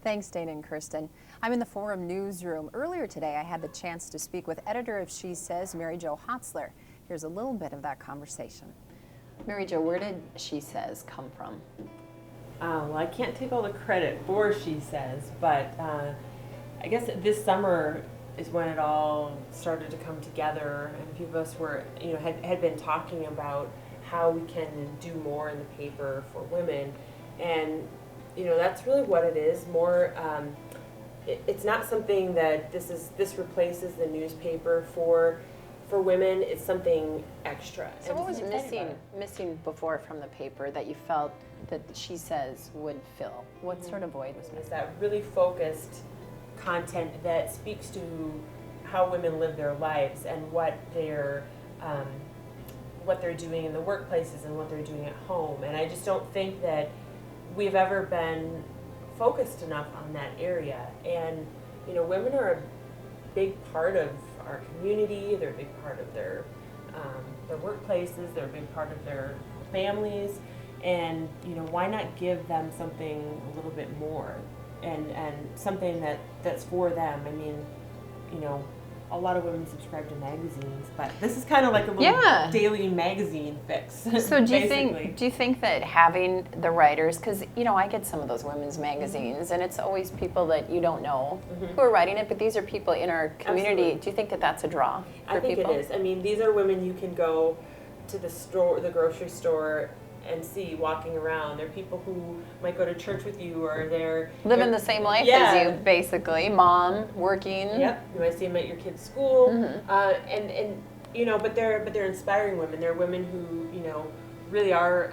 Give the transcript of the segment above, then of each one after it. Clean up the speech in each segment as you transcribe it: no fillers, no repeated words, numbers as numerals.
Thanks, Dana and Kristen. I'm in the Forum newsroom. Earlier today, I had the chance to speak with editor of She Says, Mary Jo Hotzler. Here's a little bit of that conversation. Mary Jo, where did She Says come from? Well, I can't take all the credit for She Says, but I guess this summer is when it all started to come together, and a few of us were, had been talking about how we can do more in the paper for women, and that's really what it is. More, it's not something that this replaces the newspaper for women. It's something extra. So what was missing before from the paper that you felt that She Says would fill? What sort of void was missing? It's that really focused content that speaks to how women live their lives and what they're doing in the workplaces and what they're doing at home. And I just don't think that we've ever been focused enough on that area. And women are a big part of our community. They're a big part of their workplaces. They're a big part of their families. And why not give them something a little bit more, and something that's for them. I mean, a lot of women subscribe to magazines, but this is kind of like a little daily magazine fix. So do you think that having the writers, because I get some of those women's magazines, and it's always people that you don't know who are writing it, but these are people in our community. Absolutely. Do you think that that's a draw for I think people? it is. I mean, these are women you can go to the store, the grocery store, and see walking around. They're people who might go to church with you, or they're living the same life as you, basically. Mom, working. Yep, you might see them at your kid's school, but they're inspiring women. They're women who really are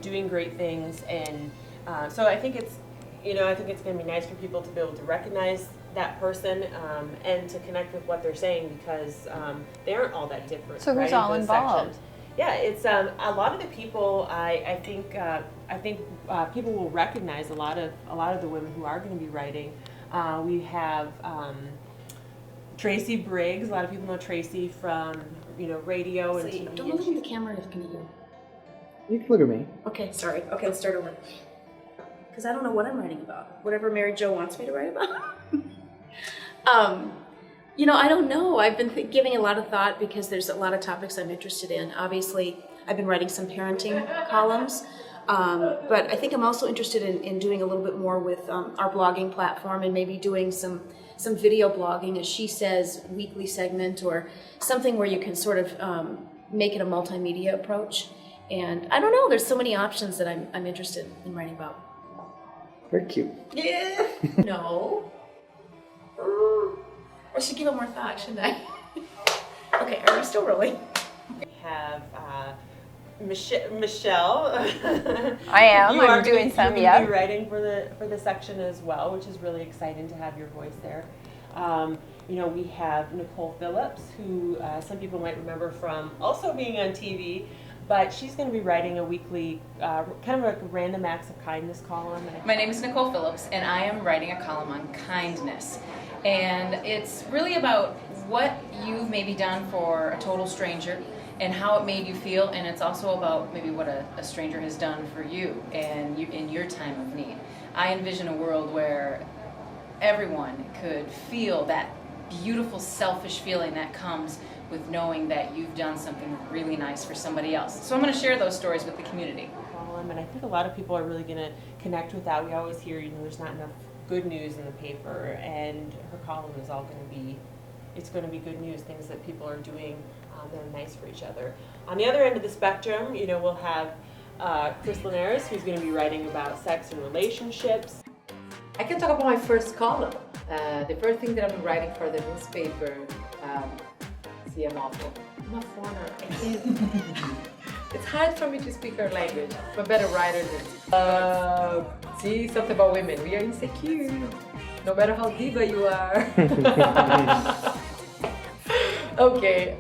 doing great things, and so I think it's going to be nice for people to be able to recognize that person and to connect with what they're saying, because they aren't all that different. So who's all involved? Sections. Yeah, it's a lot of the people. I think people will recognize a lot of the women who are going to be writing. We have Tracy Briggs. A lot of people know Tracy from radio and TV. Don't look at the camera if you can hear. You can look at me. Okay, sorry. Okay, let's start over. Because I don't know what I'm writing about. Whatever Mary Jo wants me to write about. I don't know. I've been giving a lot of thought because there's a lot of topics I'm interested in. Obviously, I've been writing some parenting columns, but I think I'm also interested in doing a little bit more with our blogging platform, and maybe doing some video blogging, as She Says, weekly segment, or something where you can sort of make it a multimedia approach. And I don't know. There's so many options that I'm interested in writing about. Very cute. Yeah. No. I should give it more thought, shouldn't I? Okay, are we still rolling? We have Michelle. I am. I'm doing some. You're going to be writing for the section as well, which is really exciting to have your voice there. We have Nicole Phillips, who some people might remember from also being on TV, but she's going to be writing a weekly, kind of like a random acts of kindness column. My name is Nicole Phillips, and I am writing a column on kindness. And it's really about what you've maybe done for a total stranger and how it made you feel, and it's also about maybe what a stranger has done for you and in your time of need. I envision a world where everyone could feel that beautiful selfish feeling that comes with knowing that you've done something really nice for somebody else. So I'm going to share those stories with the community. And I think a lot of people are really going to connect with that. We always hear, there's not enough good news in the paper, and her column is all going to be, it's going to be good news, things that people are doing that are nice for each other. On the other end of the spectrum, we'll have Chris Linares, who's going to be writing about sex and relationships. I can talk about my first column. The first thing that I'm writing for the newspaper. See, I'm awful. I'm a foreigner. It's hard for me to speak her language. I'm a better writer than. See, something about women. We are insecure, no matter how diva you are. Okay,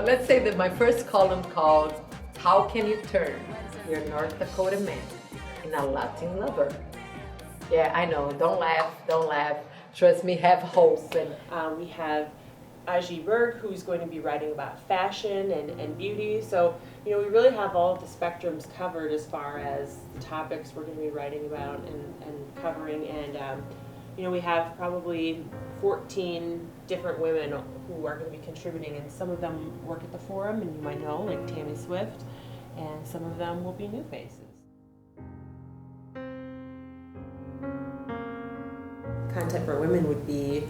let's say that my first column called "How Can You Turn Your North Dakota Man in a Latin Lover?" Yeah, I know. Don't laugh. Trust me, have hope. And we have Aji Berg, who's going to be writing about fashion and beauty. So, you know, we really have all of the spectrums covered as far as the topics we're going to be writing about and covering. And, you know, we have probably 14 different women who are going to be contributing, and some of them work at the forum, and you might know, like Tammy Swift, and some of them will be new faces. Content for women would be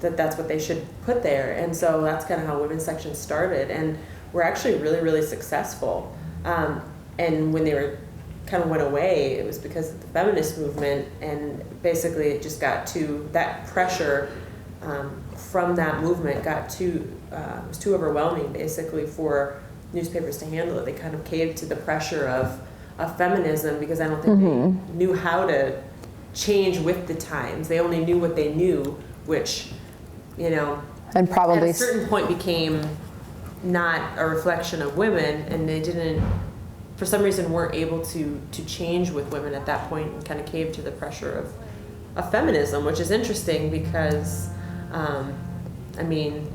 that's what they should put there, and so that's kind of how women's section started, and we're actually really, really successful. And when they were kind of went away, it was because of the feminist movement, and basically it just got to that pressure from that movement got too it was too overwhelming basically for newspapers to handle it. They kind of caved to the pressure of feminism because I don't think they knew how to change with the times. They only knew what they knew, which, you know, And probably at a certain point became not a reflection of women, and they didn't, for some reason, weren't able to change with women at that point, and kind of caved to the pressure of feminism, which is interesting because, I mean,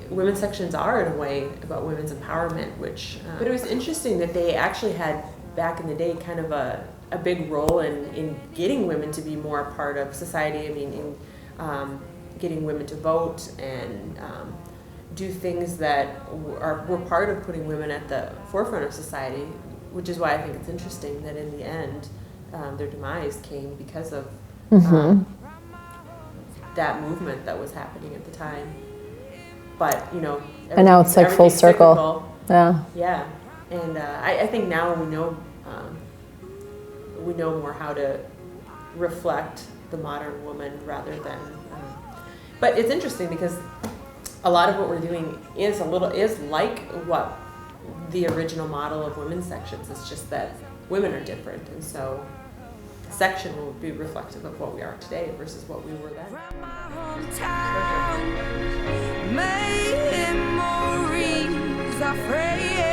women's sections are in a way about women's empowerment, which, but it was interesting that they actually had back in the day kind of a big role in getting women to be more a part of society. I mean, in getting women to vote and do things that were part of putting women at the forefront of society, which is why I think it's interesting that in the end their demise came because of that movement that was happening at the time. But, you know, and now it's like full circle. Cyclical. Yeah. Yeah, and I think now we know more how to reflect the modern woman rather than. But it's interesting because a lot of what we're doing is like what the original model of women's sections. It's just that women are different, and so section will be reflective of what we are today versus what we were then. Memories are fraying.